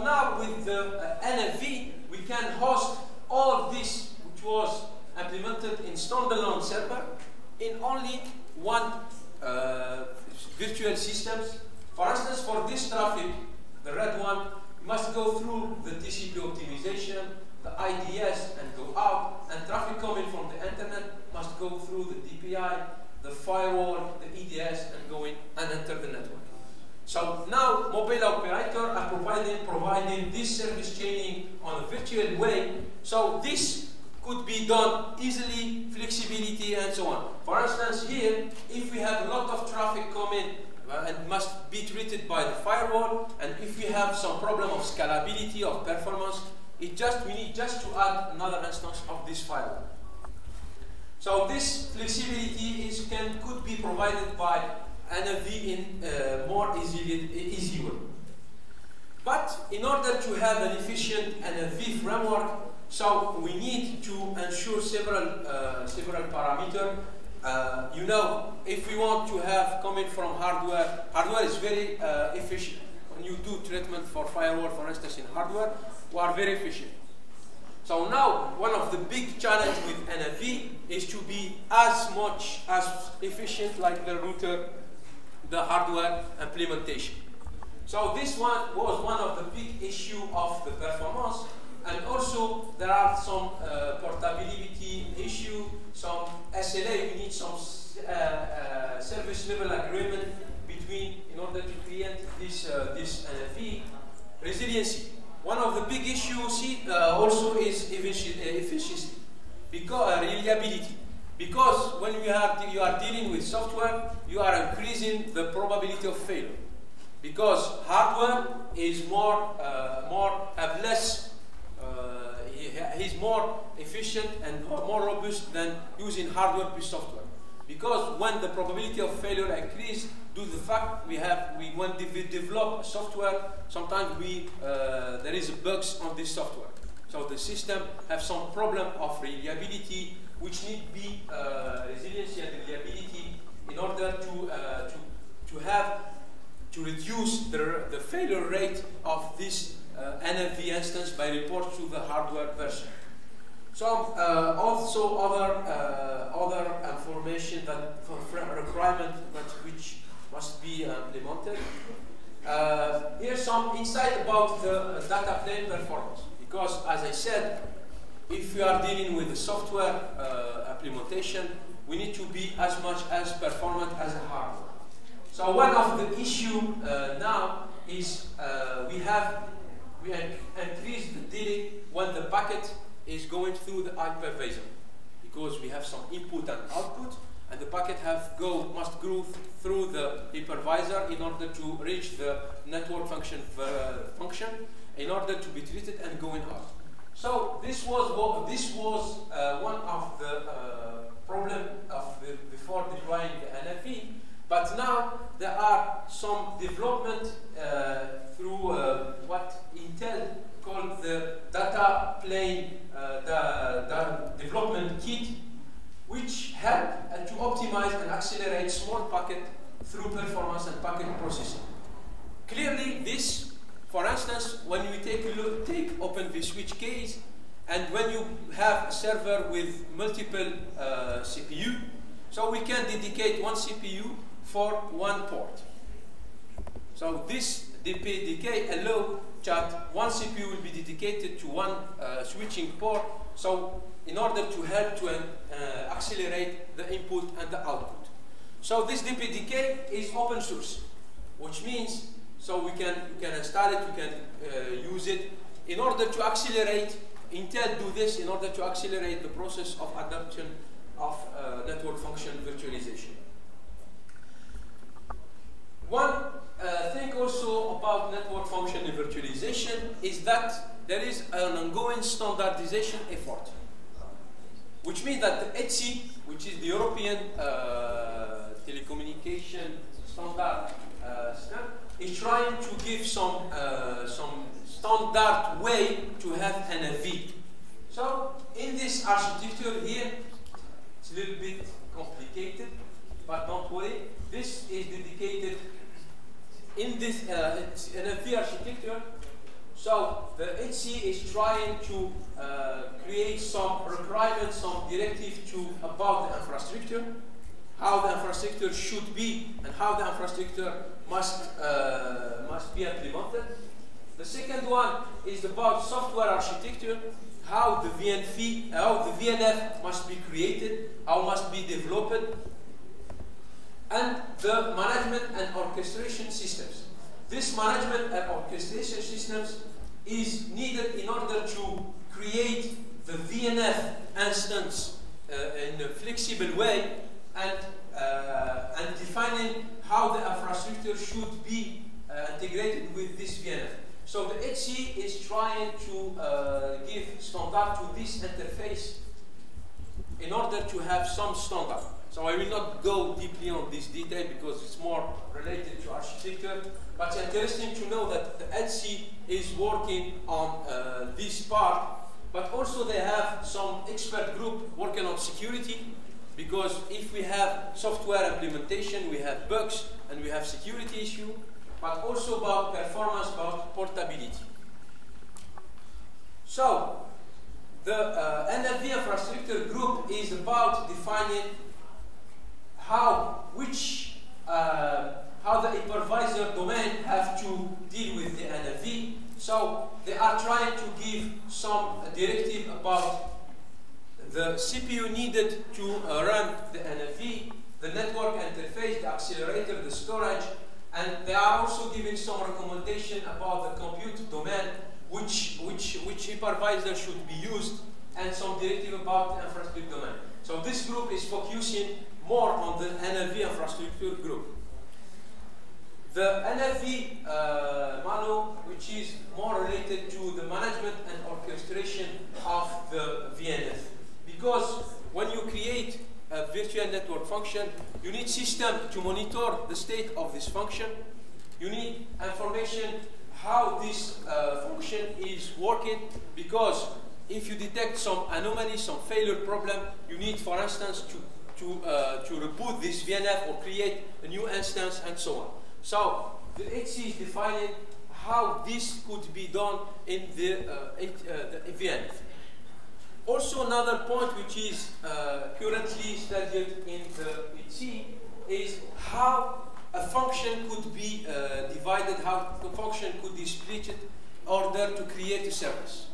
Now with the NFV, we can host all this which was implemented in standalone server in only one virtual systems. For instance, for this traffic, the red one, you must go through the TCP optimization, the IDS and go out, and traffic coming from the internet must go through the DPI, the firewall, the EDS, and go in and enter the network. So now mobile operator are providing this service chaining on a virtual way. So this could be done easily, flexibility and so on. For instance, here, if we have a lot of traffic coming and must be treated by the firewall, and if we have some problem of scalability, of performance, we need just to add another instance of this firewall. So this flexibility could be provided by NFV in more easy way. But in order to have an efficient NFV framework, so we need to ensure several parameters. You know, if we want to have coming from hardware, hardware is very efficient. When you do treatment for firewall, for instance, in hardware, we are very efficient. So now, one of the big challenges with NFV is to be as efficient like the router, the hardware implementation. So this one was one of the big issues of the performance, and also there are some portability issue, some SLA. We need some service level agreement between in order to create this NFV. Resiliency. One of the big issues also is efficiency, because reliability. Because when you are dealing with software, you are increasing the probability of failure. Because hardware is he's more efficient and more robust than using hardware with software. Because when the probability of failure increases, due to the fact when we develop software, sometimes there is bugs on this software. So the system have some problem of reliability, which need to be resiliency and reliability in order to reduce the failure rate of this NFV instance by report to the hardware version. So also other information that requirement which must be implemented. Here's some insight about the data plane performance. Because as I said, if we are dealing with the software implementation, we need to be as performant as the hardware. So one of the issues now is we increase the delay when the packet is going through the hypervisor, because we have some input and output, and the packet must go through the hypervisor in order to reach the network function in order to be treated and going out. So this was one of the problems before deploying the NFV. But now there are some development through what Intel called the data plane development kit, which help to optimize and accelerate small packet through performance and packet processing. Clearly, this, for instance, when we take open vSwitch case, and when you have a server with multiple CPU, so we can dedicate one CPU for one port. So this DPDK allow that one CPU will be dedicated to one switching port, so in order to help to accelerate the input and the output. So this DPDK is open source, which means so we can install it, we can use it in order to accelerate. Intel do this in order to accelerate the process of adoption of network function virtualization. One thing also about network function virtualization is that there is an ongoing standardization effort, which means that the ETSI, which is the European telecommunication standard, is trying to give some standard way to have NFV. So in this architecture here, it's a little bit complicated, but don't worry. This is dedicated in this NFV architecture. So the HC is trying to create some requirements, some directive about the infrastructure, how the infrastructure should be, and how the infrastructure must be implemented. The second one is about software architecture, how the VNF must be created, how must be developed, and the management and orchestration systems. This management and orchestration systems is needed in order to create the VNF instance in a flexible way and defining how the infrastructure should be integrated with this VNF. So the HC is trying to give standard to this interface in order to have some standard. So I will not go deeply on this detail because it's more related to architecture, but it's interesting to know that the HC is working on this part, but also they have some expert group working on security, because if we have software implementation, we have bugs and we have security issue, but also about performance, about portability. So the NFV infrastructure group is about defining how the hypervisor domain have to deal with the NFV. So they are trying to give some directive about the CPU needed to run the NFV, the network interface, the accelerator, the storage, and they are also giving some recommendation about the compute domain, which hypervisor should be used, and some directive about the infrastructure domain. So this group is focusing more on the NFV infrastructure group. The NFV manual, which is more related to the management and orchestration of the VNF. Because when you create a virtual network function, you need system to monitor the state of this function. You need information how this function is working, because if you detect some anomaly, some failure problem, you need, for instance, to reboot this VNF or create a new instance and so on. So the HC is defining how this could be done in the VNF. Also, another point which is currently studied in the HC is how a function could be divided, how the function could be split in order to create a service.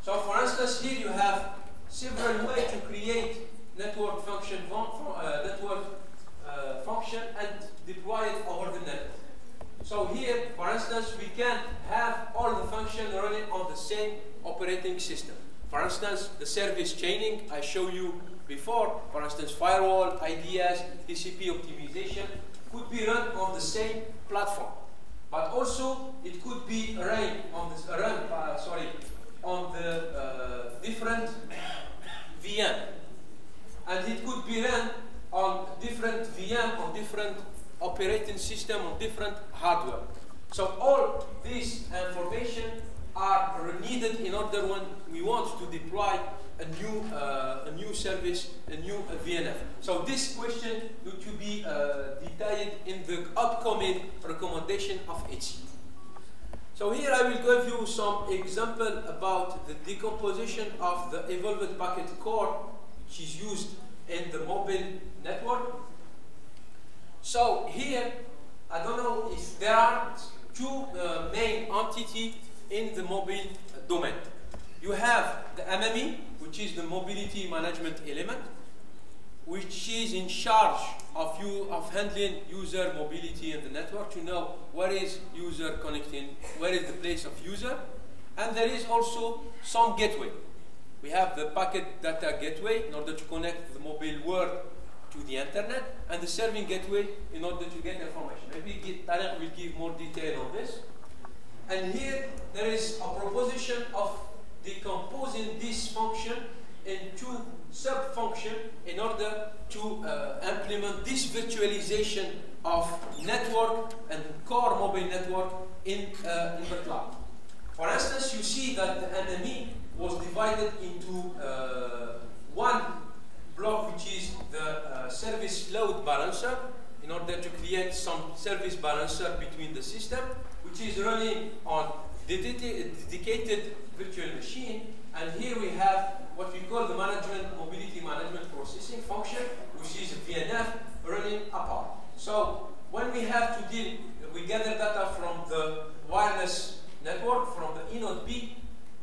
So, for instance, here you have several ways to create network function and deploy it over the network. So here, for instance, we can have all the functions running on the same operating system. For instance, the service chaining I showed you before, for instance, firewall, IDS, TCP optimization, could be run on the same platform. But also, it could be run on the different VM. And it could be run on different VM, on different operating system, on different hardware. So all this information are needed in order when we want to deploy a new service, a new VNF. So this question need to be detailed in the upcoming recommendation of HC. So here I will give you some example about the decomposition of the evolved packet core, which is used in the mobile network. So here, I don't know if there are two main entities in the mobile domain. You have the MME, which is the mobility management element, which is in charge of handling user mobility in the network, to know where is user connecting, where is the place of user. And there is also some gateway. We have the packet data gateway in order to connect the mobile world to the internet, and the serving gateway in order to get information. Maybe Tarek will give more detail on this. And here there is a proposition of decomposing this function into sub-function in order to implement this virtualization of network and core mobile network in the cloud. For instance, you see that the NME was divided into one block, which is the service load balancer, in order to create some service balancer between the system, which is running on dedicated virtual machine, and here we have what we call the mobility management processing function, which is a VNF running apart. So when we have to deal, we gather data from the wireless network, from the E node B,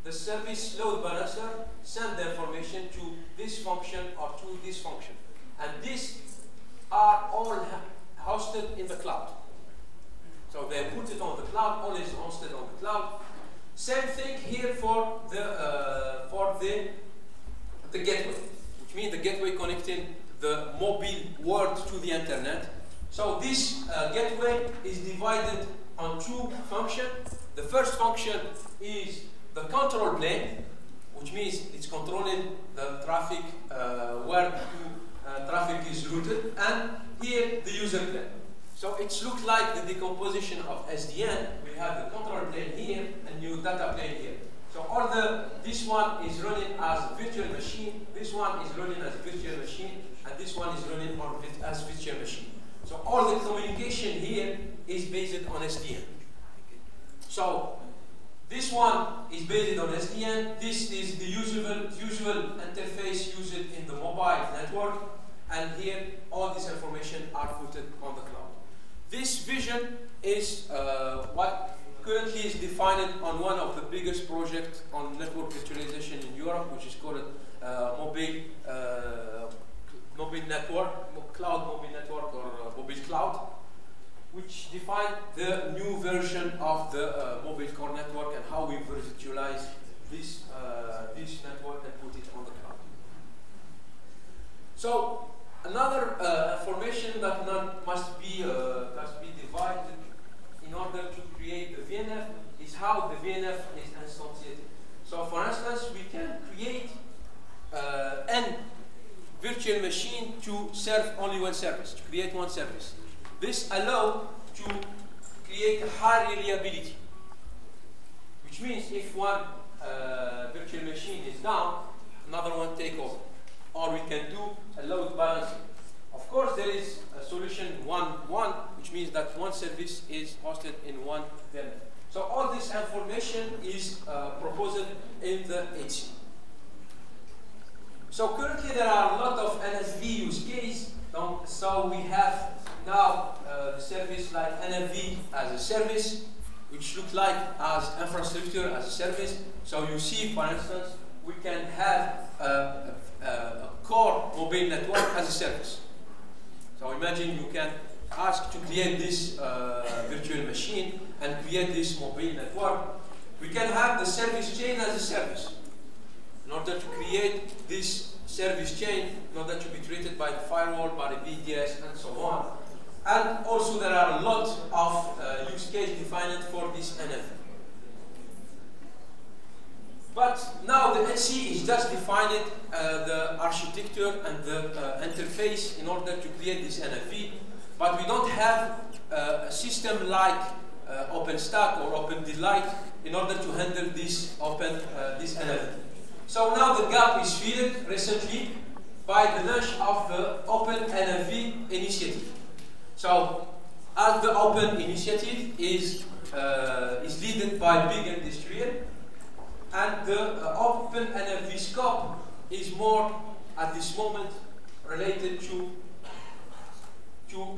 the service load balancer send the information to this function or to this function. And these are all hosted in the cloud. So they put it on the cloud, all is hosted on the cloud. Same thing here for the gateway, which means the gateway connecting the mobile world to the internet. So this gateway is divided on two functions. The first function is the control plane, which means it's controlling the traffic where traffic is routed, and here the user plane. So it looks like the decomposition of SDN. We have the control plane here and new data plane here. So all this one is running as a virtual machine, this one is running as a virtual machine, and this one is running as virtual machine. So all the communication here is based on SDN. So this one is based on SDN. This is the usual interface used in the mobile network, and here all this information are put on the cloud. This vision is what currently is defined on one of the biggest projects on network virtualization in Europe, which is called mobile network, cloud mobile network, or mobile cloud, which define the new version of the mobile core network and how we virtualize this network and put it on the cloud. So another information that must be divided in order to create the VNF is how the VNF is instantiated. So for instance, we can create n virtual machine to serve only one service, to create one service. This allows to create a high reliability, which means if one virtual machine is down, another one takes over. Or we can do a load balancing. Of course, there is a solution 1-1, which means that one service is hosted in one VNF. So all this information is proposed in the HC. So currently there are a lot of NFV use cases. So we have now the service like NFV as a service, which looks like as infrastructure as a service. So you see, for instance, we can have a core mobile network as a service. So imagine you can ask to create this virtual machine and create this mobile network. We can have the service chain as a service in order to create this service chain in order to be treated by the firewall, by the BDS, and so on. And also there are a lot of use case defined for this NFV. But now the HC is just defining the architecture and the interface in order to create this NFV. But we don't have a system like OpenStack or OpenDelight in order to handle this NFV. So now the gap is filled recently by the launch of the Open NFV initiative. So as the Open initiative is led by big industrial, and the Open NFV scope is more at this moment related to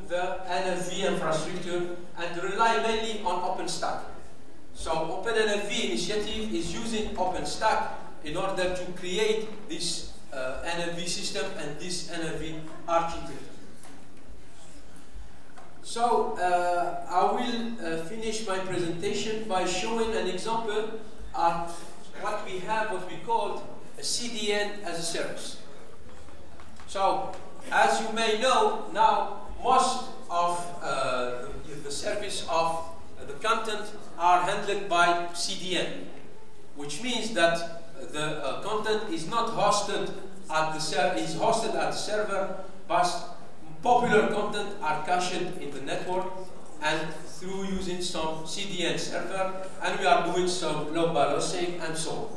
the NFV infrastructure and rely mainly on OpenStack. So Open NFV initiative is using OpenStack in order to create this NFV system and this NFV architecture. So I will finish my presentation by showing an example of what we have, what we call a CDN as a service. So as you may know, now most of the service of the content are handled by CDN, which means that the content is not hosted at the server, but popular content are cached in the network and through using some CDN server, and we are doing some load balancing and so on.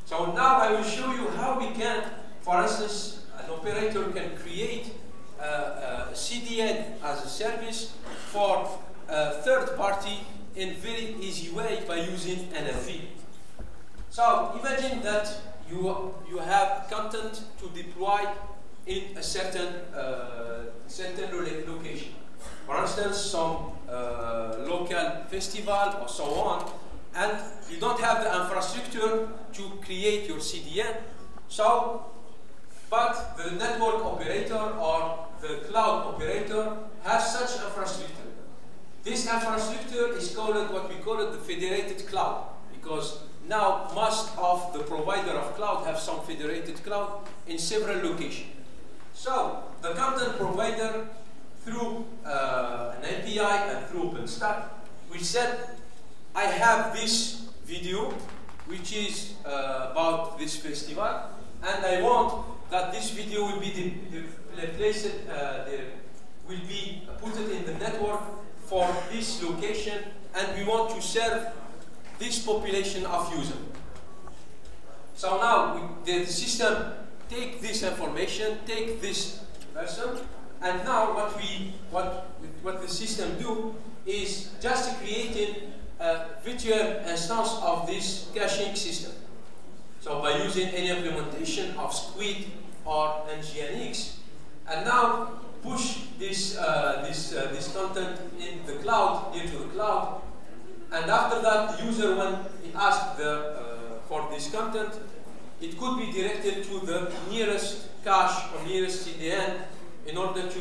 So now I will show you how we can, for instance, an operator can create a CDN as a service for third-party in very easy way by using NFV. So imagine that you have content to deploy in a certain location. For instance, some local festival or so on, and you don't have the infrastructure to create your CDN. So, but the network operator or the cloud operator has such infrastructure. This infrastructure is called what we call it the federated cloud, because now most of the provider of cloud have some federated cloud in several locations. So the content provider through an API and through OpenStack, we said, I have this video which is about this festival, and I want that this video will be will be put in the network for this location, and we want to serve this population of users. So now the system take this information, take this person, and now what the system do is just creating a virtual instance of this caching system. So by using any implementation of Squid or NGINX, and now push this content in the cloud, into the cloud, and after that, the user, when he asks for this content, it could be directed to the nearest cache or nearest CDN in order his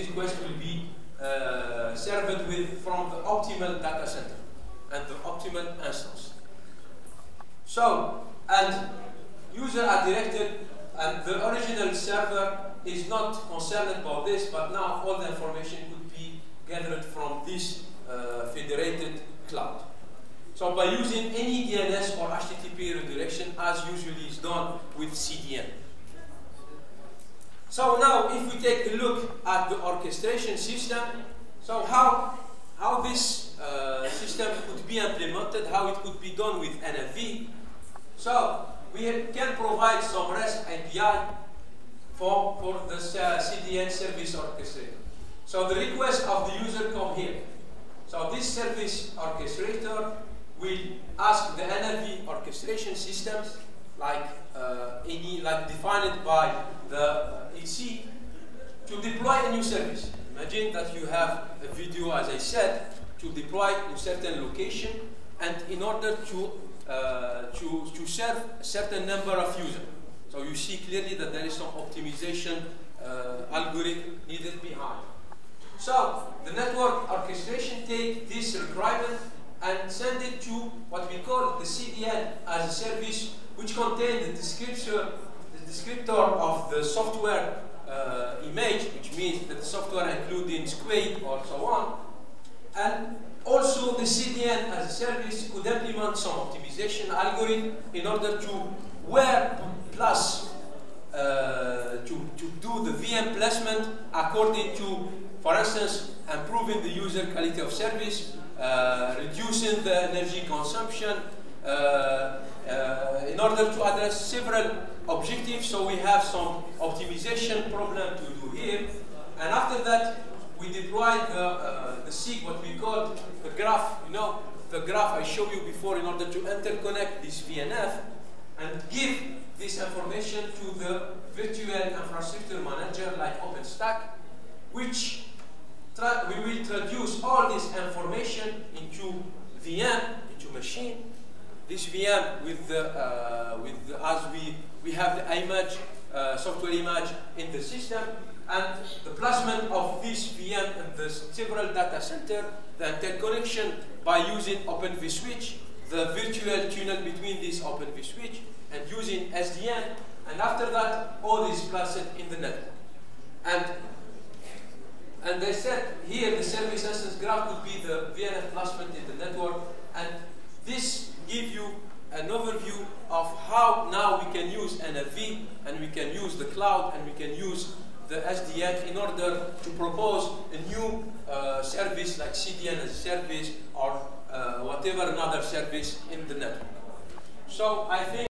request will be served from the optimal data center and the optimal instance. So, and users are directed, and the original server is not concerned about this, but now all the information could be gathered from this federated cloud. So by using any DNS or HTTP redirection, as usually is done with CDN. So now if we take a look at the orchestration system, so how this system could be implemented, how it could be done with NFV. So we can provide some REST API for the CDN service orchestrator. So the request of the user come here. So this service orchestrator will ask the NFV orchestration systems, like defined by the EC, to deploy a new service. Imagine that you have a video, as I said, to deploy in certain location, and in order to serve a certain number of users. So you see clearly that there is some optimization algorithm needed behind. So the network orchestration take this requirement and send it to what we call the CDN as a service, which contains the descriptor of the software image, which means that the software including Squid or so on. And also the CDN as a service could implement some optimization algorithm in order to where plus to do the VM placement according to, for instance, improving the user quality of service, reducing the energy consumption, in order to address several objectives. So we have some optimization problem to do here, and after that we deploy the SIG, what we call the graph. You know, the graph I showed you before, in order to interconnect this VNF and give this information to the virtual infrastructure manager like OpenStack, which we will traduce all this information into VM, into machine. This VM as we have the image, software image in the system, and the placement of this VM in the several data center, the interconnection by using Open vSwitch, the virtual tunnel between this Open vSwitch, and using SDN, and after that, all is placed in the network. And they said here the service instance graph would be the VNF placement in the network, and this gives you an overview of how now we can use NFV, and we can use the cloud, and we can use the SDN in order to propose a new service like CDN as a service or whatever another service in the network. So I think